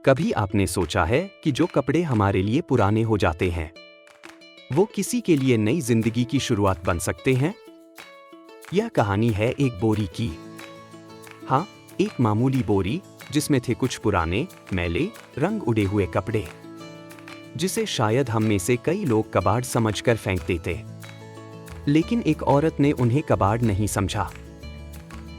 कभी आपने सोचा है कि जो कपड़े हमारे लिए पुराने हो जाते हैं वो किसी के लिए नई जिंदगी की शुरुआत बन सकते हैं? यह कहानी है एक बोरी की। हाँ, एक मामूली बोरी जिसमें थे कुछ पुराने, मैले, रंग उड़े हुए कपड़े, जिसे शायद हम में से कई लोग कबाड़ समझकर फेंक देते। लेकिन एक औरत ने उन्हें कबाड़ नहीं समझा।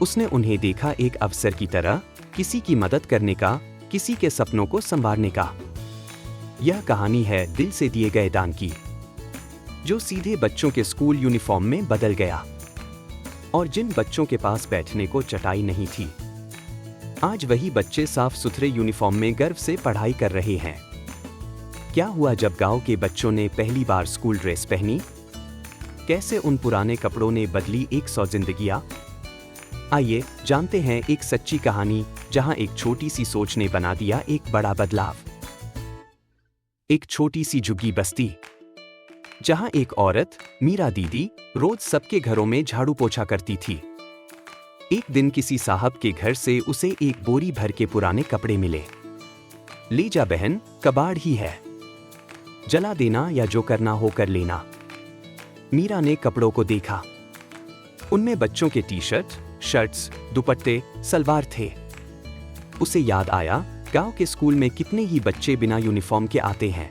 उसने उन्हें देखा एक अवसर की तरह, किसी की मदद करने का, किसी के सपनों को संवारने का। यह कहानी है दिल से दिए गए दान की, जो सीधे बच्चों के स्कूल यूनिफॉर्म में बदल गया। और जिन बच्चों के पास बैठने को चटाई नहीं थी, आज वही बच्चे साफ सुथरे यूनिफॉर्म में गर्व से पढ़ाई कर रहे हैं। क्या हुआ जब गांव के बच्चों ने पहली बार स्कूल ड्रेस पहनी? कैसे उन पुराने कपड़ों ने बदली 100 जिंदगियां? आइए जानते हैं एक सच्ची कहानी जहां एक छोटी सी सोच ने बना दिया एक बड़ा बदलाव। एक छोटी सी झुग्गी बस्ती, जहां एक औरत, मीरा दीदी, रोज सबके घरों में झाड़ू पोछा करती थी। एक दिन किसी साहब के घर से उसे एक बोरी भर के पुराने कपड़े मिले। ले जा बहन, कबाड़ ही है, जला देना या जो करना हो कर लेना। मीरा ने कपड़ों को देखा। उनमें बच्चों के टी शर्ट, शर्ट्स, दुपट्टे, सलवार थे। उसे याद आया, गांव के स्कूल में कितने ही बच्चे बिना यूनिफॉर्म के आते हैं।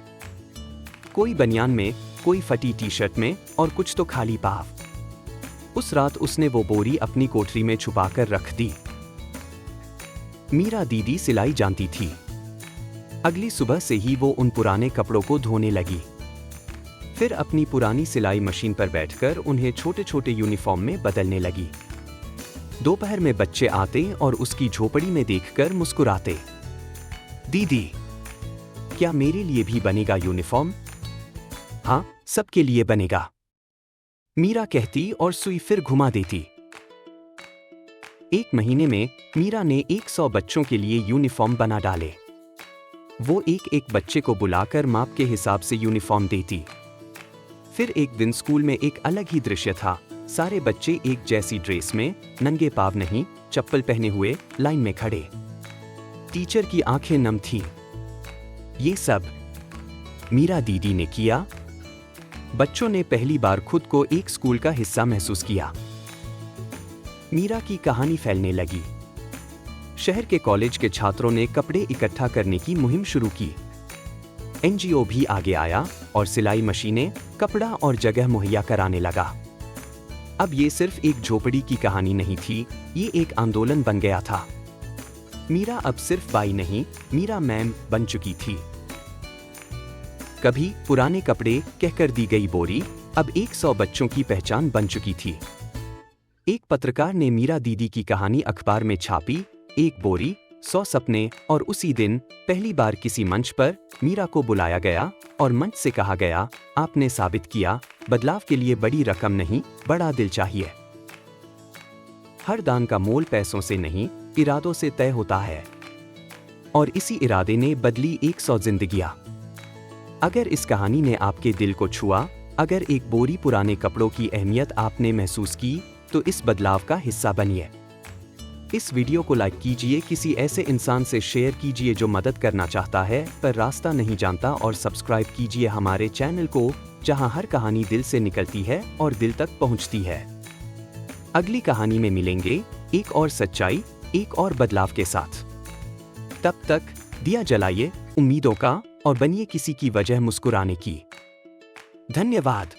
कोई बनियान में, कोई फटी टी शर्ट में और कुछ तो खाली पाव। उस रात उसने वो बोरी अपनी कोठरी में छुपाकर रख दी। मीरा दीदी सिलाई जानती थी। अगली सुबह से ही वो उन पुराने कपड़ों को धोने लगी। फिर अपनी पुरानी सिलाई मशीन पर बैठकर उन्हें छोटे छोटे यूनिफॉर्म में बदलने लगी। दोपहर में बच्चे आते और उसकी झोपड़ी में देखकर मुस्कुराते। दीदी, क्या मेरे लिए भी बनेगा यूनिफॉर्म? हाँ, सबके लिए बनेगा, मीरा कहती और सुई फिर घुमा देती। एक महीने में मीरा ने 100 बच्चों के लिए यूनिफॉर्म बना डाले। वो एक एक बच्चे को बुलाकर माप के हिसाब से यूनिफॉर्म देती। फिर एक दिन स्कूल में एक अलग ही दृश्य था। सारे बच्चे एक जैसी ड्रेस में, नंगे पाव नहीं, चप्पल पहने हुए लाइन में खड़े। टीचर की आंखें नम थीं। ये सब मीरा दीदी ने किया। बच्चों ने पहली बार खुद को एक स्कूल का हिस्सा महसूस किया। मीरा की कहानी फैलने लगी। शहर के कॉलेज के छात्रों ने कपड़े इकट्ठा करने की मुहिम शुरू की। एनजीओ भी आगे आया और सिलाई मशीनें, कपड़ा और जगह मुहैया कराने लगा। अब ये सिर्फ एक झोपड़ी की कहानी नहीं थी, ये एक आंदोलन बन गया था। मीरा अब सिर्फ बाई नहीं, मीरा मैम बन चुकी थी। कभी पुराने कपड़े कहकर दी गई बोरी अब 100 बच्चों की पहचान बन चुकी थी। एक पत्रकार ने मीरा दीदी की कहानी अखबार में छापी। एक बोरी, 100 सपने। और उसी दिन पहली बार किसी मंच पर मीरा को बुलाया गया और मंच से कहा गया, आपने साबित किया, बदलाव के लिए बड़ी रकम नहीं, बड़ा दिल चाहिए। हर दान का मोल पैसों से नहीं, इरादों से तय होता है। और इसी इरादे ने बदली 100 जिंदगियां। अगर इस कहानी ने आपके दिल को छुआ, अगर एक बोरी पुराने कपड़ों की अहमियत आपने महसूस की, तो इस बदलाव का हिस्सा बनिए। इस वीडियो को लाइक कीजिए, किसी ऐसे इंसान से शेयर कीजिए जो मदद करना चाहता है पर रास्ता नहीं जानता, और सब्सक्राइब कीजिए हमारे चैनल को, जहां हर कहानी दिल से निकलती है और दिल तक पहुंचती है। अगली कहानी में मिलेंगे एक और सच्चाई, एक और बदलाव के साथ। तब तक दिया जलाइए उम्मीदों का और बनिए किसी की वजह मुस्कुराने की। धन्यवाद।